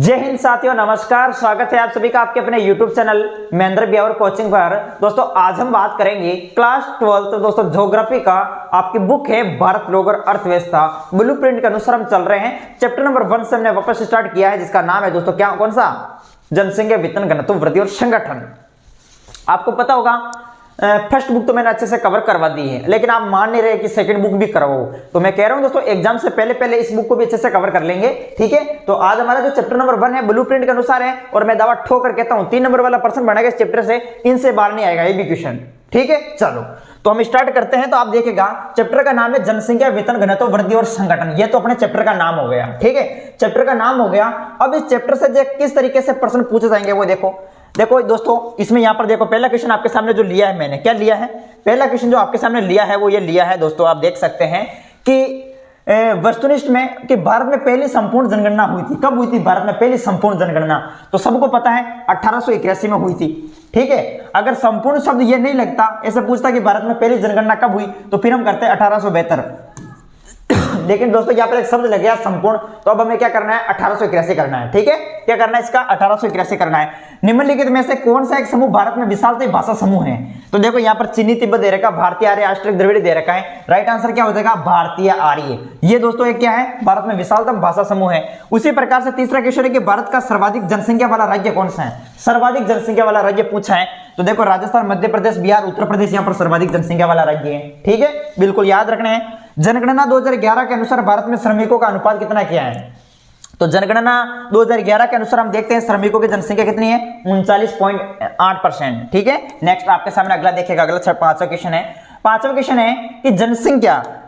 जय हिंद साथियों, नमस्कार। स्वागत है आप सभी का आपके अपने YouTube channel Mahendra Beawar coaching पर। दोस्तों आज हम बात करेंगे क्लास 12 दोस्तों ज्योग्राफी का। आपकी बुक है भारत लोग और अर्थव्यवस्था। ब्लूप्रिंट के अनुसार हम चल रहे हैं। चैप्टर नंबर 1 से हमने वापस स्टार्ट किया है, जिसका नाम है दोस्तों क्या, कौन सा? जनसंख्या, वेतन, घनत्व, वृद्धि और संगठन। आपको पता होगा फर्स्ट बुक तो मैंने अच्छे से कवर करवा दी है, लेकिन आप मान नहीं रहे कि सेकंड बुक भी करवाओ। तो मैं कह रहा हूं दोस्तों एग्जाम से पहले पहले इस बुक को भी अच्छे से कवर कर लेंगे, ठीक है। तो आज हमारा जो चैप्टर नंबर 1 है ब्लूप्रिंट के अनुसार है, और मैं दावा ठोक कर कहता हूं 3 नंबर वाला पर्सन बनेगा इस चैप्टर से, इनसे बाहर नहीं आएगा ये भी क्वेश्चन, ठीक है। चलो तो हम स्टार्ट करते हैं। तो आप देखिएगा चैप्टर का नाम है जनसंख्या, वेतन, घनत्व, वृद्धि और संगठन। ये तो अपने चैप्टर का नाम हो गया, ठीक है। चैप्टर का नाम हो गया। अब इस चैप्टर से किस तरीके से प्रश्न पूछे जाएंगे वो देखो दोस्तों, इसमें यहां पर देखो पहला क्वेश्चन आपके सामने जो लिया है, मैंने क्या लिया है, पहला क्वेश्चन जो आपके सामने लिया है वो ये लिया है दोस्तों। आप देख सकते हैं कि वस्तुनिष्ठ में कि भारत में पहली संपूर्ण जनगणना हुई थी। कब हुई थी भारत में पहली संपूर्ण जनगणना? तो सबको पता है 1881 में हुई थी, ठीक है। अगर संपूर्ण शब्द ये नहीं लगता, ऐसे पूछता कि भारत में पहली जनगणना कब हुई, तो फिर हम करते हैं 1872। लेकिन दोस्तों यहाँ पर एक शब्द लग गया संपूर्ण, तो अब हमें क्या करना है, 1881 करना है, ठीक है। क्या करना है इसका, 1881 करना है। निम्नलिखित में से कौन सा एक समूह भारत में विशालतम भाषा समूह है? तो देखो यहाँ पर चीनी तिब्बत दे रखा, भारतीय आर्य, ऑस्ट्रिक द्रविड़ दे रखा है। राइट आंसर क्या हो जाएगा, भारतीय आर्य। ये दोस्तों एक क्या है, भारत में विशालतम भाषा समूह है। उसी प्रकार से तीसरा क्वेश्चन है कि भारत का सर्वाधिक जनसंख्या वाला राज्य कौन सा है? सर्वाधिक जनसंख्या वाला राज्य पूछा है, तो देखो राजस्थान, मध्य प्रदेश, बिहार, उत्तर प्रदेश यहाँ पर सर्वाधिक जनसंख्या वाला राज्य है, ठीक है। बिल्कुल याद रखना है। जनगणना 2011 के अनुसार भारत में श्रमिकों का अनुपात कितना क्या है? तो जनगणना 2011 के अनुसार हम देखते हैं श्रमिकों की जनसंख्या कितनी है, 39.8%, ठीक है। नेक्स्ट आपके सामने अगला देखिएगा, अगला पांचवा क्वेश्चन है। पांचवा क्वेश्चन है कि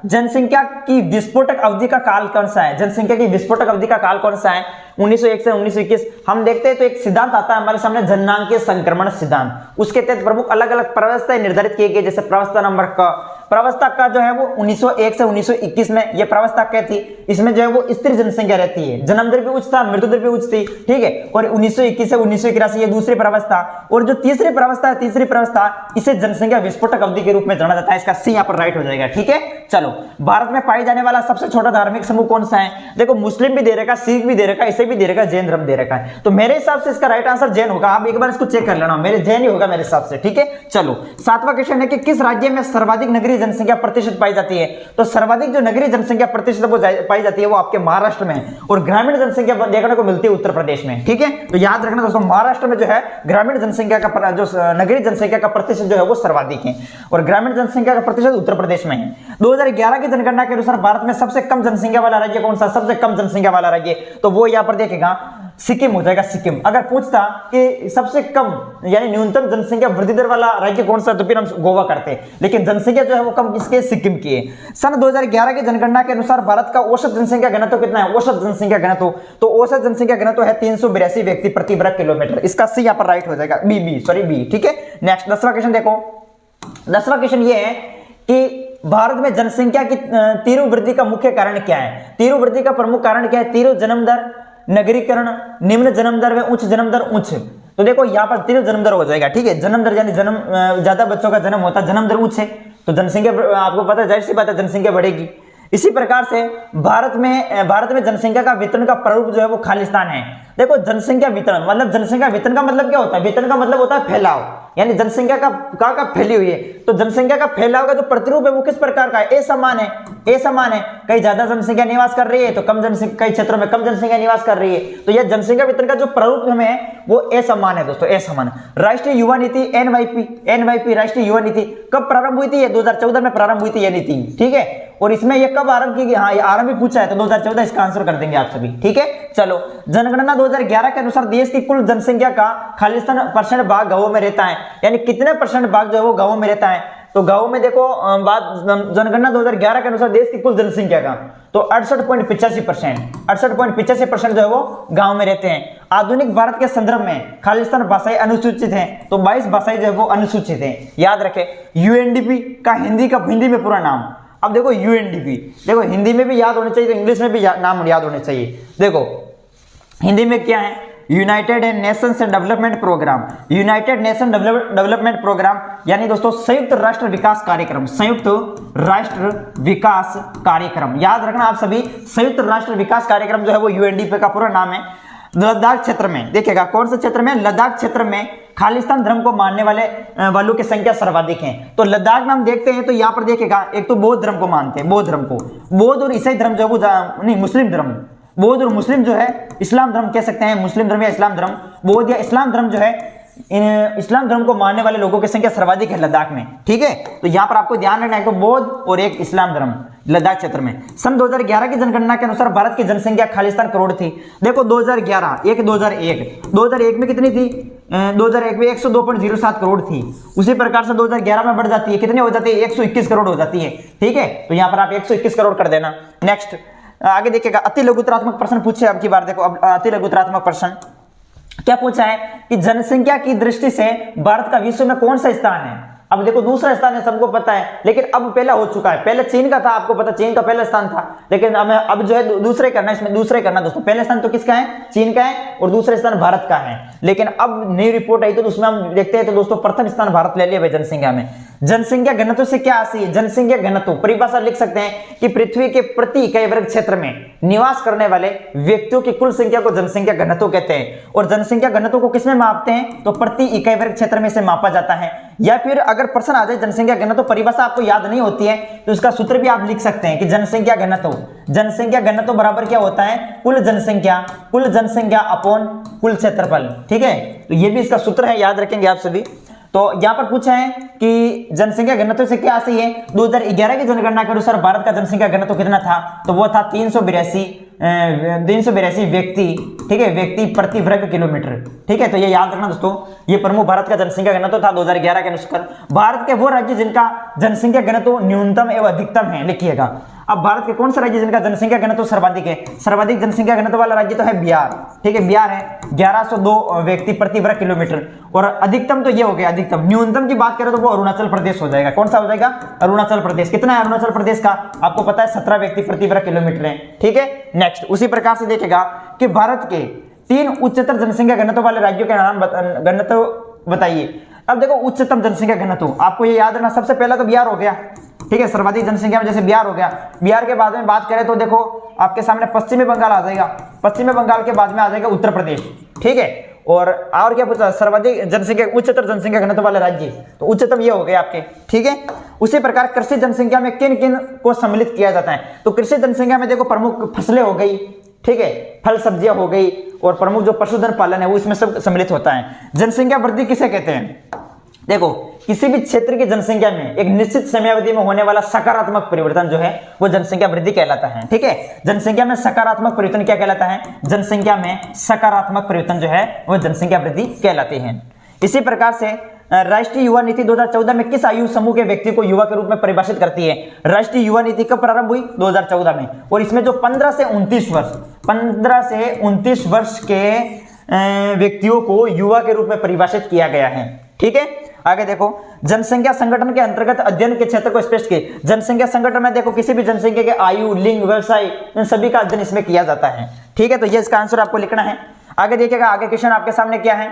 जनसंख्या की विस्फोटक अवधि का काल कौन सा है? जनसंख्या की विस्फोटक अवधि का काल कौन सा है? 1901 से 1921। हम देखते हैं तो एक सिद्धांत आता है हमारे सामने, जननांकीय संक्रमण सिद्धांत। उसके तहत प्रमुख अलग अलग प्रवस्थाएं निर्धारित किए गए, जैसे प्रवस्था नंबर क। प्रवस्था का जो है वो 1901 से 1921 में ये प्रवस्था क्या थी, इसमें जो है वो स्थिर जनसंख्या रहती है, जन्म दर भी उच्च था, मृत्यु दर भी उच्च थी, ठीक है। और 1921 से 1981 ये दूसरी प्रवस्था। और जो तीसरी प्रवस्था है, तीसरी प्रवस्था, इसे जनसंख्या विस्फोटक अवधि के रूप में जाना जाता है। इसका सी यहाँ पर राइट हो जाएगा, ठीक है। चलो, भारत में पाई जाने वाला सबसे छोटा धार्मिक समूह कौन सा है? देखो मुस्लिम भी दे रखा, सिख भी दे रखा, इसे भी दे रखा, जैन धर्म दे रखा है। तो मेरे हिसाब से इसका राइट आंसर जैन होगा। आप एक बार इसको चेक कर लेना, मेरे जैन ही होगा मेरे हिसाब से, ठीक है। चलो, सातवां क्वेश्चन है कि किस राज्य में सर्वाधिक नगरीय जनसंख्या प्रतिशत पाई जाती है? तो सर्वाधिक जो नगरीय जनसंख्या प्रतिशत वो पाई जाती है वो आपके महाराष्ट्र में, और ग्रामीण जनसंख्या देखने को मिलती है उत्तर प्रदेश में, ठीक है। तो याद रखना दोस्तों, महाराष्ट्र में जो है ग्रामीण जनसंख्या का जो नगरीय जनसंख्या का प्रतिशत जो है वो सर्वाधिक है, और ग्रामीण जनसंख्या का प्रतिशत उत्तर प्रदेश में है। 2011 की जनगणना के अनुसार भारत में सबसे कम जनसंख्या वाला राज्य कौन सा? सबसे कम जनसंख्या वाला राज्य, तो वो यहाँ पर देखेगा सिक्किम हो जाएगा, सिक्किम। अगर पूछता कि सबसे कम यानी न्यूनतम जनसंख्या वृद्धि दर वाला राज्य कौन सा, तो फिर हम गोवा करते, लेकिन जनसंख्या जो है वो कम किसके, सिक्किम की है। सन 2011 की जनगणना के अनुसार भारत का औसत जनसंख्या घनत्व कितना है? औसत जनसंख्या घनत्व, तो औसत जनसंख्या घनत्व है 382 व्यक्ति प्रति वर्ग किलोमीटर। इसका सी यहाँ पर राइट हो जाएगा, बी, ठीक है। नेक्स्ट 10वां क्वेश्चन देखो। 10वां क्वेश्चन ये है कि भारत में जनसंख्या की तीव्र वृद्धि का मुख्य कारण क्या है? तीव्र वृद्धि का प्रमुख कारण क्या है? तीव्र जन्म दर, नगरीकरण, निम्न जन्म दर व उच्च जन्म दर, उच्च। तो देखो यहाँ पर तीव्र जन्म दर हो जाएगा, ठीक है। जन्म दर यानी ज्यादा बच्चों का जन्म होता है, जन्म दर उच्च है, तो जनसंख्या आपको पता है, जाहिर सी बात है जनसंख्या बढ़ेगी। इसी प्रकार से भारत में जनसंख्या का वितरण का प्रारूप जो है वो खालिस्तान है। देखो जनसंख्या वितरण मतलब, जनसंख्या वितरण का मतलब क्या होता है? वितरण का मतलब होता है फैलाव, यानी जनसंख्या का फैली हुई है। तो जनसंख्या का फैलाव का जो प्रतिरूप है वो किस प्रकार का है? असमान है, असमान है। कहीं ज्यादा जनसंख्या निवास कर रही है तो कम जनसंख्या, कई क्षेत्रों में कम जनसंख्या निवास कर रही है। तो यह जनसंख्या वितरण का जो प्रारूप हमें है वो असमान है दोस्तों, असमान। राष्ट्रीय युवा नीति एनवाईपी राष्ट्रीय युवा नीति कब प्रारंभ हुई थी? ये 2014 में प्रारंभ हुई थी ये नीति, ठीक है। और इसमें ये कब आरंभ की गई? हाँ, ये आरंभ भी पूछा है, तो 2014 इसका आंसर कर देंगे आप सभी, ठीक है। चलो, जनगणना 2011 के अनुसार देश की कुल जनसंख्या का खालिस्तान % भाग गांवों में रहता है, यानी कितने % भाग जो है वो गांवों में रहता है? तो गांवों में देखो बात, जनगणना 2011 के अनुसार देश की कुल जनसंख्या का तो 68.85% जो है वो गांव में रहते हैं। आधुनिक भारत के संदर्भ में खालिस्तान भाषाएं अनुसूचित हैं, तो 22 भाषाएं जो है वो अनुसूचित हैं। याद रखें, यूएनडीपी का हिंदी में पूरा नाम। अब देखो यूएनडीपी, देखो हिंदी में भी याद होने चाहिए तो इंग्लिश में भी नाम याद होने चाहिए। देखो हिंदी में क्या है, United Nations Development Programme, United Nation Development Programme यानी दोस्तों संयुक्त राष्ट्र विकास कार्यक्रम, संयुक्त राष्ट्र विकास कार्यक्रम। याद रखना आप सभी, संयुक्त राष्ट्र विकास कार्यक्रम जो है वो यूएनडीपी का पूरा नाम है। लद्दाख क्षेत्र में देखिएगा, कौन से क्षेत्र में, लद्दाख क्षेत्र में खालिस्तान धर्म को मानने वालों की संख्या सर्वाधिक है। तो लद्दाख में हम देखते हैं तो यहाँ पर देखिएगा, एक तो बौद्ध धर्म को मानते हैं, बौद्ध धर्म को, बौद्ध और ईसाई धर्म जो नहीं, मुस्लिम धर्म, बौद्ध और मुस्लिम जो है, इस्लाम धर्म कह सकते हैं, मुस्लिम धर्म या इस्लाम धर्म, बौद्ध या इस्लाम धर्म जो है, इस्लाम धर्म को मानने वाले लोगों की संख्या सर्वाधिक है लद्दाख में। ठीक है, तो यहाँ पर आपको ध्यान रखना है, तो बौद्ध और एक इस्लाम धर्म लद्दाख क्षेत्र में। सन 2011 की जनगणना के अनुसार भारत की जनसंख्या खालिस्तान करोड़ थी। देखो 2011 में कितनी थी, 2001 में 102.07 करोड़ थी। उसी प्रकार से 2011 में बढ़ जाती है, कितनी हो जाती है, 121 करोड़ हो जाती है। ठीक है, तो यहाँ पर आप 121 करोड़ कर देना। नेक्स्ट आगे देखिएगा, अति लघुतरात्मक प्रश्न पूछे अब की बार। देखो अब अति लघुतरात्मक प्रश्न क्या पूछा है कि जनसंख्या की दृष्टि से भारत का विश्व में कौन सा स्थान है। अब देखो दूसरा स्थान है, सबको पता है, लेकिन अब पहला हो चुका है। पहले चीन का था, आपको पता, चीन का पहला स्थान था, लेकिन अब जो है दूसरे करना, इसमें दूसरे करना दोस्तों। पहला स्थान तो किसका है, चीन का है, और दूसरा स्थान भारत का है। लेकिन अब नई रिपोर्ट आई तो उसमें हम देखते हैं तो दोस्तों प्रथम स्थान भारत ले लिया भाई जनसंख्या में। जनसंख्या घनत्व से क्या आती है, जनसंख्या घनत्व परिभाषा लिख सकते हैं कि पृथ्वी के प्रति इकाई वर्ग क्षेत्र में निवास करने वाले व्यक्तियों की कुल संख्या को जनसंख्या घनत्व कहते हैं। और जनसंख्या घनत्व को किसमें मापते हैं, तो प्रति इकाई वर्ग क्षेत्र में से मापा जाता है। या फिर अगर प्रश्न आ जाए जनसंख्या घनत्व परिभाषा आपको याद नहीं होती है तो इसका सूत्र भी आप लिख सकते हैं कि जनसंख्या घनत्व बराबर क्या होता है, कुल जनसंख्या अपॉन कुल क्षेत्रफल। ठीक है, तो ये भी इसका सूत्र है, याद रखेंगे आप सभी। तो यहाँ पर पूछा है कि जनसंख्या घनत्व से क्या आती है, 2011 की जनगणना के अनुसार भारत का जनसंख्या घनत्व कितना था, तो वो था 382 व्यक्ति। ठीक है, व्यक्ति प्रति वर्ग किलोमीटर। ठीक है, तो ये याद रखना दोस्तों, ये प्रमुख भारत का जनसंख्या घनत्व था 2011 के अनुसार। भारत के वो राज्य जिनका जनसंख्या घनत्व न्यूनतम एवं अधिकतम है, लिखिएगा। अब भारत के कौन सा राज्य जिनका जनसंख्या घनत्व सर्वाधिक है, सर्वाधिक जनसंख्या घनत्व वाला राज्य तो है बिहार। ठीक है, बिहार है 1102 व्यक्ति प्रति वर्ग किलोमीटर। और अधिकतम तो ये हो गया अधिकतम। न्यूनतम की बात करें तो वो अरुणाचल प्रदेश हो जाएगा। कौन सा हो जाएगा, अरुणाचल प्रदेश। कितना है अरुणाचल प्रदेश का, आपको पता है 17 व्यक्ति प्रति वर्ग किलोमीटर है। ठीक है, नेक्स्ट उसी प्रकार से देखेगा कि भारत के 3 उच्चतर जनसंख्या घनत्व वाले राज्यों के नाम घनत्व बताइए। अब देखो उच्चतम जनसंख्या घनत्व आपको ये याद रखना, सबसे पहला तो बिहार हो गया। ठीक है, सर्वाधिक जनसंख्या में जैसे बिहार हो गया। बिहार के बाद में बात करें तो देखो आपके सामने पश्चिमी बंगाल आ जाएगा, पश्चिमी बंगाल के बाद में आ जाएगा उत्तर प्रदेश। ठीक है, और क्या पूछा, सर्वाधिक जनसंख्या उच्चतर जनसंख्या घनत्व वाले राज्य, तो उच्चतम ये हो गए आपके। ठीक है, उसी प्रकार कृषि जनसंख्या में किन किन को सम्मिलित किया जाता है, तो कृषि जनसंख्या में देखो प्रमुख फसलें हो गई, ठीक है, फल सब्जियां हो गई, और प्रमुख जो पशुधन पालन है वो इसमें सब सम्मिलित होता है। जनसंख्या वृद्धि किसे कहते हैं, देखो किसी भी क्षेत्र की जनसंख्या में एक निश्चित समयावधि में होने वाला सकारात्मक परिवर्तन जो है वो जनसंख्या वृद्धि कहलाता है। ठीक है, जनसंख्या में सकारात्मक परिवर्तन क्या कहलाता है, जनसंख्या में सकारात्मक परिवर्तन जो है वो जनसंख्या वृद्धि कहलाती है। इसी प्रकार से राष्ट्रीय युवा नीति 2014 में किस आयु समूह के व्यक्ति को युवा के रूप में परिभाषित करती है। राष्ट्रीय युवा नीति कब प्रारंभ हुई, 2014 में, और इसमें जो 15 से 29 वर्ष के व्यक्तियों को युवा के रूप में परिभाषित किया गया है। ठीक है, आगे देखो जनसंख्या संगठन के अंतर्गत अध्ययन के क्षेत्र को स्पष्ट किए। जनसंख्या संगठन में देखो किसी भी जनसंख्या के आयु, लिंग, व्यवसाय, इन सभी का अध्ययन इसमें किया जाता है। ठीक है, तो ये इसका आंसर आपको लिखना है। आगे देखिएगा, आगे क्वेश्चन आपके सामने क्या है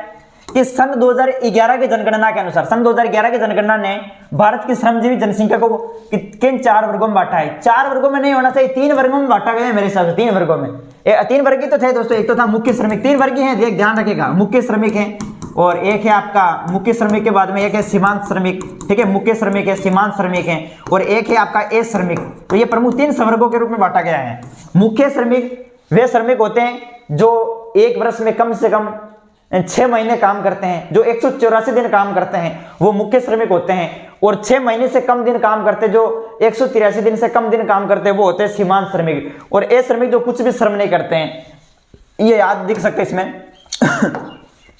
कि सन 2011 की जनगणना के अनुसार, सन 2011 की जनगणना ने भारत की श्रमजीवी जनसंख्या को किन 4 वर्गों में बांटा है। 4 वर्गों में नहीं होना चाहिए, 3 वर्गों में बांटा गया है मेरे हिसाब से, 3 वर्गों में। 3 वर्ग ही तो थे दोस्तों, एक तो था मुख्य श्रमिक, 3 वर्ग हैं, ध्यान रखिएगा, मुख्य श्रमिक है, और एक है आपका मुख्य श्रमिक के बाद में एक है सीमांत श्रमिक। ठीक है, मुख्य श्रमिक है, सीमांत श्रमिक है, और एक है आपका ए श्रमिक। तो ये प्रमुख 3 संवर्गों के रूप में बांटा गया है। मुख्य श्रमिक वे श्रमिक होते हैं जो एक वर्ष में कम से कम 6 महीने काम करते हैं, जो 184 दिन काम करते हैं वो मुख्य श्रमिक होते हैं, और 6 महीने से कम दिन काम करते, जो 183 दिन से कम दिन काम करते हैं वो होते हैं सीमांत श्रमिक। और ए श्रमिक जो कुछ भी श्रम नहीं करते हैं, ये याद दिख सकते हैं इसमें।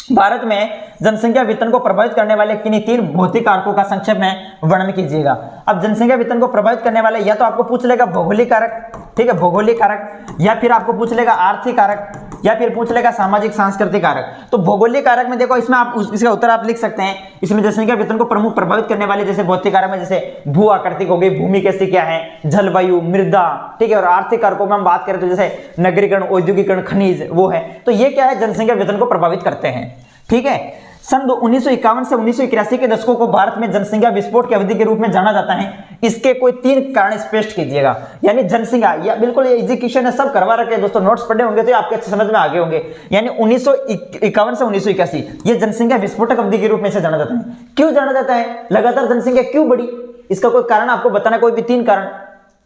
भारत में जनसंख्या वितरण को प्रभावित करने वाले किन्हीं 3 भौतिक कारकों का संक्षेप में वर्णन कीजिएगा। अब जनसंख्या वितरण को प्रभावित करने वाले या तो आपको पूछ लेगा भौगोलिक कारक, ठीक है, भौगोलिक कारक, या फिर आपको पूछ लेगा आर्थिक कारक, या फिर पूछ लेगा सामाजिक सांस्कृतिक कारक। तो भौगोलिक कारक में देखो इसमें आप इसका उत्तर आप लिख सकते हैं। इसमें जनसंख्या वितरण को प्रमुख प्रभावित करने वाले जैसे भौतिक कारक में जैसे भू आकृतिक हो गई, भूमि कैसी क्या है, जलवायु, मृदा, ठीक है, और आर्थिक कारकों में हम बात करें तो जैसे नगरीकरण, औद्योगिकरण, खनिज वो है। तो ये क्या है, जनसंख्या वितरण को प्रभावित करते हैं। ठीक है, सन 1951 से 1981 के दशकों को भारत में जनसंख्या विस्फोट की अवधि के रूप में जाना जाता है। इसके कोई 3 कारण स्पष्ट कीजिएगा। यानी जनसंख्या, या बिल्कुल ये इजी क्वेश्चन है, सब करवा रखे दोस्तों, नोट्स पढ़े होंगे तो आपके अच्छे समझ में आगे होंगे। यानी 1951 से 1981 ये जनसंख्या विस्फोटक अवधि के रूप में से जाना जाता है। क्यों जाना जाता है? लगातार जनसंख्या क्यों बढ़ी, इसका कोई कारण आपको बताना, कोई भी 3 कारण,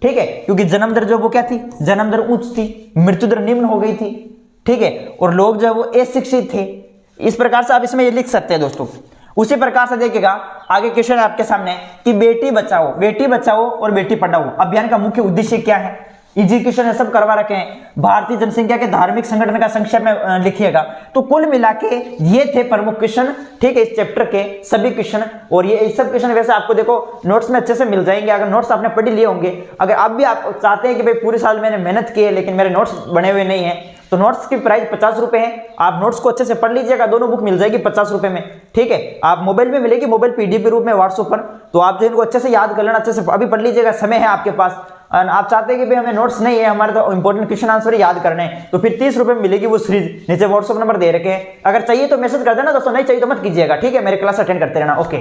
ठीक है। क्योंकि जन्म दर जो वो क्या थी, जन्म दर उच्च थी, मृत्यु दर निम्न हो गई थी, ठीक है, और लोग जो वो अशिक्षित थे। इस प्रकार से आप इसमें ये लिख सकते हैं दोस्तों। उसी प्रकार से देखिएगा आगे क्वेश्चन आपके सामने कि बेटी बचाओ और बेटी पढ़ाओ अभियान का मुख्य उद्देश्य क्या है। इजी क्वेश्चन है, सब करवा रखे हैं। भारतीय जनसंख्या के धार्मिक संगठन का संक्षेप में लिखिएगा। तो कुल मिला के ये थे प्रमुख क्वेश्चन, ठीक है, इस चैप्टर के सभी क्वेश्चन। और ये सब क्वेश्चन वैसे आपको देखो नोट्स में अच्छे से मिल जाएंगे, अगर नोट्स आपने पढ़ लिए होंगे। अगर आप भी आप चाहते हैं कि भाई पूरे साल मैंने मेहनत की है लेकिन मेरे नोट्स बने हुए नहीं है, तो नोट्स की प्राइस 50 रुपए है। आप नोट्स को अच्छे से पढ़ लीजिएगा, दोनों बुक मिल जाएगी 50 रुपए में, ठीक है। आप मोबाइल में मिलेगी, मोबाइल पीडीएफ के रूप में व्हाट्सएप पर। तो आप जो इनको अच्छे से याद कर लेना, अच्छे से अभी पढ़ लीजिएगा, समय है आपके पास। आप चाहते हैं कि भाई हमें नोट्स नहीं है, हमारे तो इंपॉर्टेंट क्वेश्चन आंसर याद करने हैं, तो फिर 30 रुपए में मिलेगी वो सीरीज। नीचे व्हाट्सएप नंबर दे रखे हैं, अगर चाहिए तो मैसेज कर देना दोस्तों, नहीं चाहिए तो मत कीजिएगा, ठीक है। मेरे क्लास अटेंड करते रहना, ओके।